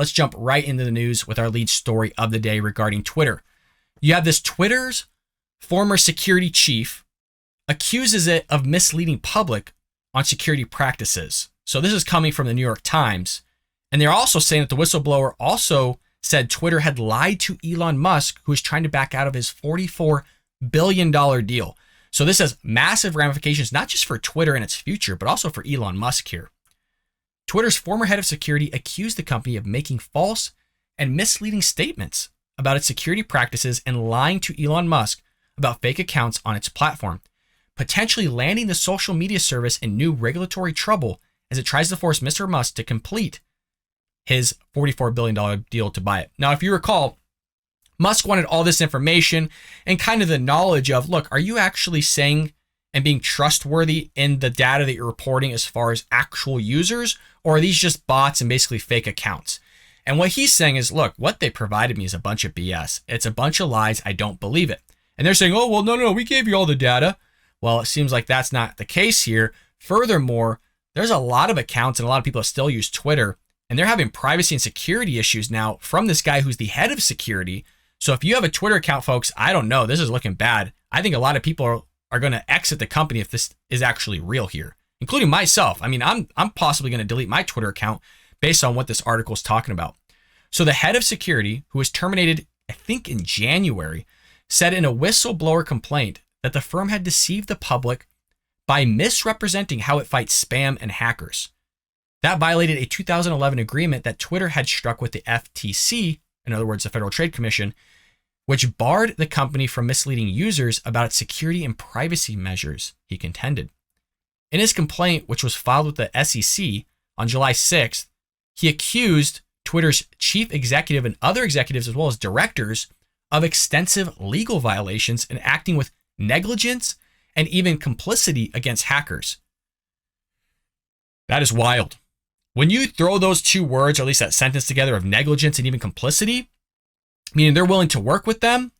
let's jump right into the news with our lead story of the day regarding Twitter. You have this Twitter's former security chief accuses it of misleading public on security practices. So this is coming from the New York Times. And they're also saying that the whistleblower also said Twitter had lied to Elon Musk, who is trying to back out of his $44 billion deal. So this has massive ramifications, not just for Twitter and its future, but also for Elon Musk here. Twitter's former head of security accused the company of making false and misleading statements about its security practices and lying to Elon Musk about fake accounts on its platform, potentially landing the social media service in new regulatory trouble as it tries to force Mr. Musk to complete his $44 billion deal to buy it. Now, if you recall, Musk wanted all this information and kind of the knowledge of, look, are you actually saying and being trustworthy in the data that you're reporting as far as actual users, or are these just bots and basically fake accounts? And what he's saying is, look, what they provided me is a bunch of BS. It's a bunch of lies. I don't believe it. And they're saying, oh, well, no, we gave you all the data. Well, it seems like that's not the case here. Furthermore, there's a lot of accounts and a lot of people that still use Twitter, and they're having privacy and security issues now from this guy who's the head of security. So if you have a Twitter account, folks, I don't know. This is looking bad. I think a lot of people are going to exit the company if this is actually real here, including myself. I mean, I'm possibly going to delete my Twitter account based on what this article is talking about. So the head of security, who was terminated, I think in January, said in a whistleblower complaint that the firm had deceived the public by misrepresenting how it fights spam and hackers. That violated a 2011 agreement that Twitter had struck with the FTC, in other words, the Federal Trade Commission, which barred the company from misleading users about its security and privacy measures, he contended. In his complaint, which was filed with the SEC on July 6th, he accused Twitter's chief executive and other executives, as well as directors, of extensive legal violations and acting with negligence and even complicity against hackers. That is wild. When you throw those two words, or at least that sentence together of negligence and even complicity, meaning they're willing to work with them,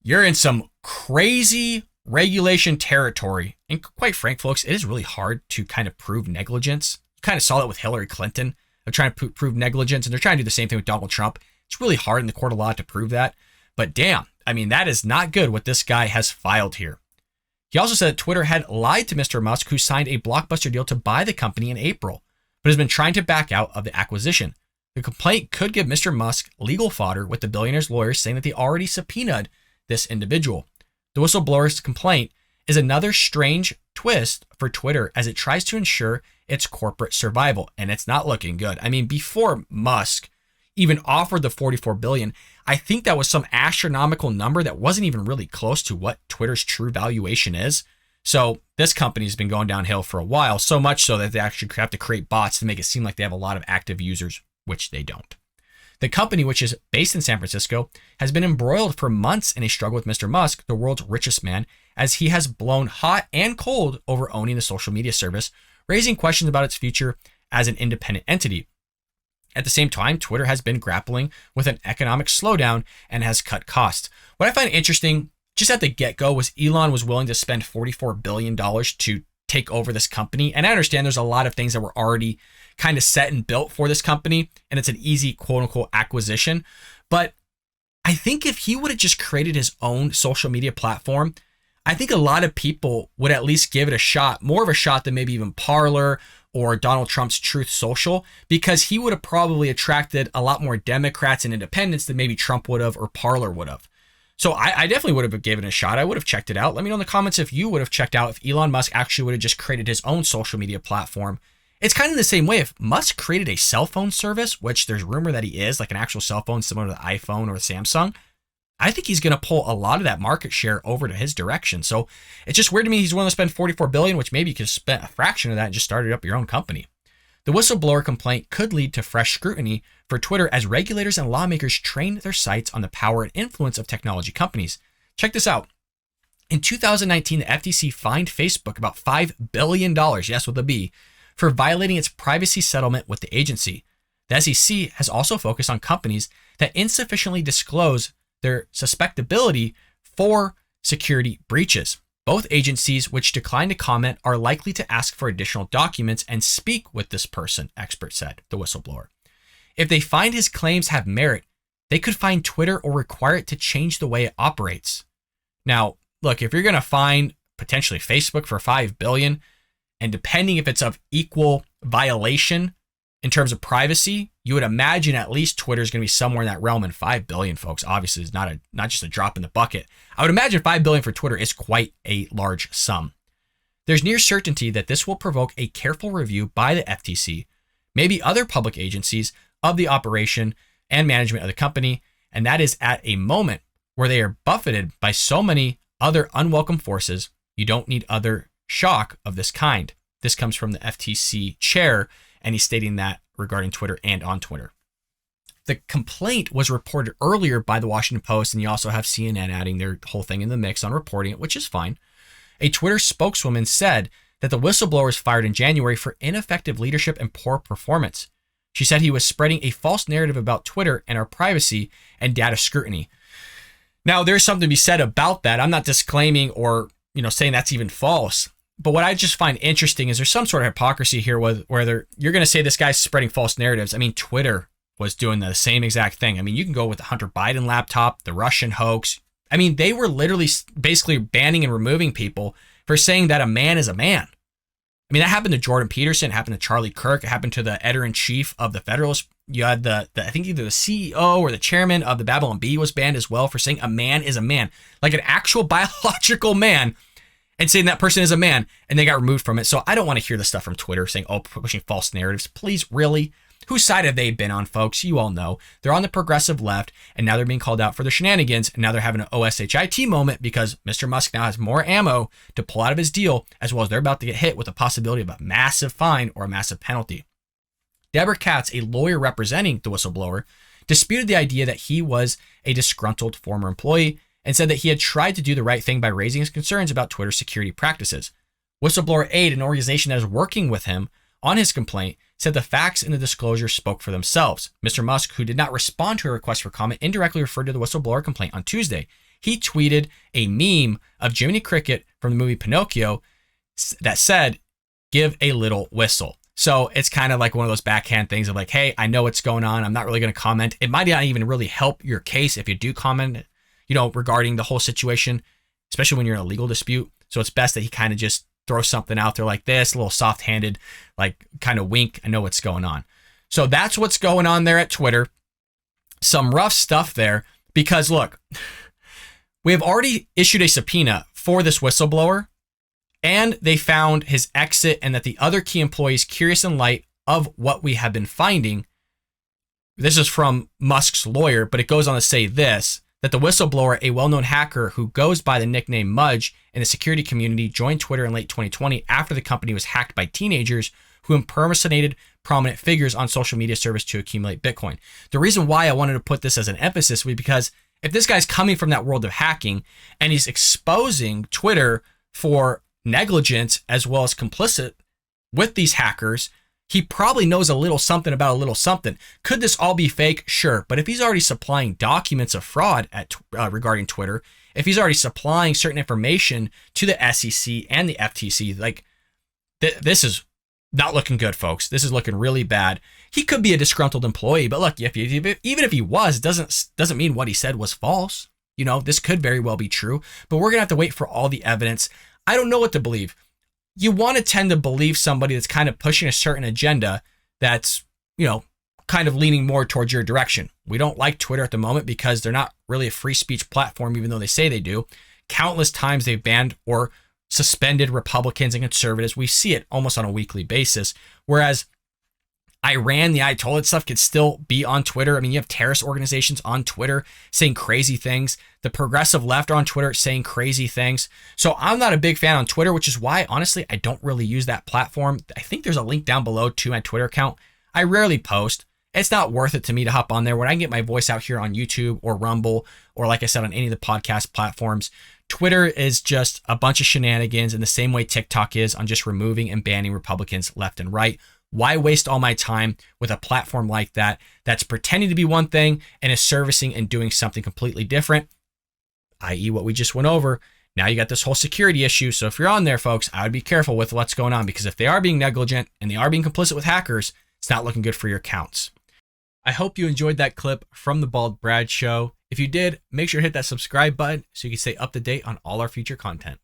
you're in some crazy regulation territory. And quite frank, folks, it is really hard to kind of prove negligence. You kind of saw that with Hillary Clinton. They're trying to prove negligence, and they're trying to do the same thing with Donald Trump. It's really hard in the court of law to prove that. But damn, I mean, that is not good what this guy has filed here. He also said that Twitter had lied to Mr. Musk, who signed a blockbuster deal to buy the company in April, but has been trying to back out of the acquisition. The complaint could give Mr. Musk legal fodder, with the billionaire's lawyers saying that they already subpoenaed this individual. The whistleblower's complaint is another strange twist for Twitter as it tries to ensure its corporate survival, and it's not looking good. I mean, before Musk even offered the $44 billion, I think that was some astronomical number that wasn't even really close to what Twitter's true valuation is. So this company's been going downhill for a while, so much so that they actually have to create bots to make it seem like they have a lot of active users, which they don't. The company, which is based in San Francisco, has been embroiled for months in a struggle with Mr. Musk, the world's richest man, as he has blown hot and cold over owning the social media service, raising questions about its future as an independent entity. At the same time, Twitter has been grappling with an economic slowdown and has cut costs. What I find interesting, just at the get-go, was Elon was willing to spend $44 billion to take over this company. And I understand there's a lot of things that were already kind of set and built for this company, and it's an easy quote-unquote acquisition. But I think if he would have just created his own social media platform, I think a lot of people would at least give it a shot, more of a shot than maybe even Parler or Donald Trump's Truth Social, because he would have probably attracted a lot more Democrats and independents than maybe Trump would have or Parler would have. So I definitely would have given it a shot. I would have checked it out. Let me know in the comments if you would have checked out if Elon Musk actually would have just created his own social media platform. It's kind of the same way if Musk created a cell phone service, which there's rumor that he is, like an actual cell phone similar to the iPhone or the Samsung. I think he's going to pull a lot of that market share over to his direction. So it's just weird to me he's willing to spend $44 billion, which maybe you could have spent a fraction of that and just started up your own company. The whistleblower complaint could lead to fresh scrutiny for Twitter as regulators and lawmakers train their sights on the power and influence of technology companies. Check this out. In 2019, the FTC fined Facebook about $5 billion, yes, with a B, for violating its privacy settlement with the agency. The SEC has also focused on companies that insufficiently disclose their susceptibility for security breaches. Both agencies, which declined to comment, are likely to ask for additional documents and speak with this person, experts said, the whistleblower. If they find his claims have merit, they could fine Twitter or require it to change the way it operates. Now, look, if you're going to fine potentially Facebook for $5 billion, and depending if it's of equal violation in terms of privacy, you would imagine at least Twitter is going to be somewhere in that realm. And $5 billion, folks, obviously is not just a drop in the bucket. I would imagine $5 billion for Twitter is quite a large sum. There's near certainty that this will provoke a careful review by the FTC, maybe other public agencies, of the operation and management of the company, and that is at a moment where they are buffeted by so many other unwelcome forces. You don't need other shock of this kind. This comes from the FTC chair, and he's stating that regarding Twitter and on Twitter. The complaint was reported earlier by the Washington Post, and you also have CNN adding their whole thing in the mix on reporting it, which is fine. A Twitter spokeswoman said that the whistleblower was fired in January for ineffective leadership and poor performance. She said he was spreading a false narrative about Twitter and our privacy and data scrutiny. Now, there's something to be said about that. I'm not disclaiming or, saying that's even false. But what I just find interesting is there's some sort of hypocrisy here whether you're going to say this guy's spreading false narratives. I mean, Twitter was doing the same exact thing. I mean, you can go with the Hunter Biden laptop, the Russian hoax. I mean, they were literally basically banning and removing people for saying that a man is a man. I mean, that happened to Jordan Peterson, it happened to Charlie Kirk, it happened to the editor-in-chief of the Federalist. You had I think either the CEO or the chairman of the Babylon Bee was banned as well for saying a man is a man, like an actual biological man, and saying that person is a man, and they got removed from it. So I don't want to hear the stuff from Twitter saying, pushing false narratives. Please, really? Whose side have they been on, folks? You all know. They're on the progressive left, and now they're being called out for their shenanigans, and now they're having an OSHIT moment because Mr. Musk now has more ammo to pull out of his deal, as well as they're about to get hit with the possibility of a massive fine or a massive penalty. Deborah Katz, a lawyer representing the whistleblower, disputed the idea that he was a disgruntled former employee and said that he had tried to do the right thing by raising his concerns about Twitter's security practices. Whistleblower Aid, an organization that is working with him on his complaint, said the facts in the disclosure spoke for themselves. Mr. Musk, who did not respond to a request for comment, indirectly referred to the whistleblower complaint on Tuesday. He tweeted a meme of Jiminy Cricket from the movie Pinocchio that said, "Give a little whistle." So it's kind of like one of those backhand things of like, hey, I know what's going on. I'm not really going to comment. It might not even really help your case if you do comment, regarding the whole situation, especially when you're in a legal dispute. So it's best that he kind of just throw something out there like this, a little soft-handed, like kind of wink, I know what's going on. So that's what's going on there at Twitter. Some rough stuff there because, look, we have already issued a subpoena for this whistleblower, and they found his exit and that the other key employees, curious in light of what we have been finding. This is from Musk's lawyer, but it goes on to say this, that the whistleblower, a well-known hacker who goes by the nickname Mudge in the security community, joined Twitter in late 2020 after the company was hacked by teenagers who impersonated prominent figures on social media service to accumulate Bitcoin. The reason why I wanted to put this as an emphasis was because if this guy's coming from that world of hacking and he's exposing Twitter for negligence as well as complicit with these hackers, he probably knows a little something about a little something. Could this all be fake? Sure. But if he's already supplying documents of fraud regarding Twitter, if he's already supplying certain information to the SEC and the FTC, like this is not looking good, folks. This is looking really bad. He could be a disgruntled employee, but look, even if he was, doesn't mean what he said was false. This could very well be true, but we're gonna have to wait for all the evidence. I don't know what to believe. You want to tend to believe somebody that's kind of pushing a certain agenda that's, kind of leaning more towards your direction. We don't like Twitter at the moment because they're not really a free speech platform, even though they say they do. Countless times they've banned or suspended Republicans and conservatives. We see it almost on a weekly basis. Whereas Iran, the Ayatollah stuff could still be on Twitter. I mean, you have terrorist organizations on Twitter saying crazy things. The progressive left are on Twitter saying crazy things. So I'm not a big fan on Twitter, which is why, honestly, I don't really use that platform. I think there's a link down below to my Twitter account. I rarely post. It's not worth it to me to hop on there when I can get my voice out here on YouTube or Rumble, or like I said, on any of the podcast platforms. Twitter is just a bunch of shenanigans in the same way TikTok is on just removing and banning Republicans left and right. Why waste all my time with a platform like that that's pretending to be one thing and is servicing and doing something completely different, i.e. what we just went over? Now you got this whole security issue. So if you're on there, folks, I would be careful with what's going on, because if they are being negligent and they are being complicit with hackers, it's not looking good for your accounts. I hope you enjoyed that clip from the Bald Brad Show. If you did, make sure to hit that subscribe button so you can stay up to date on all our future content.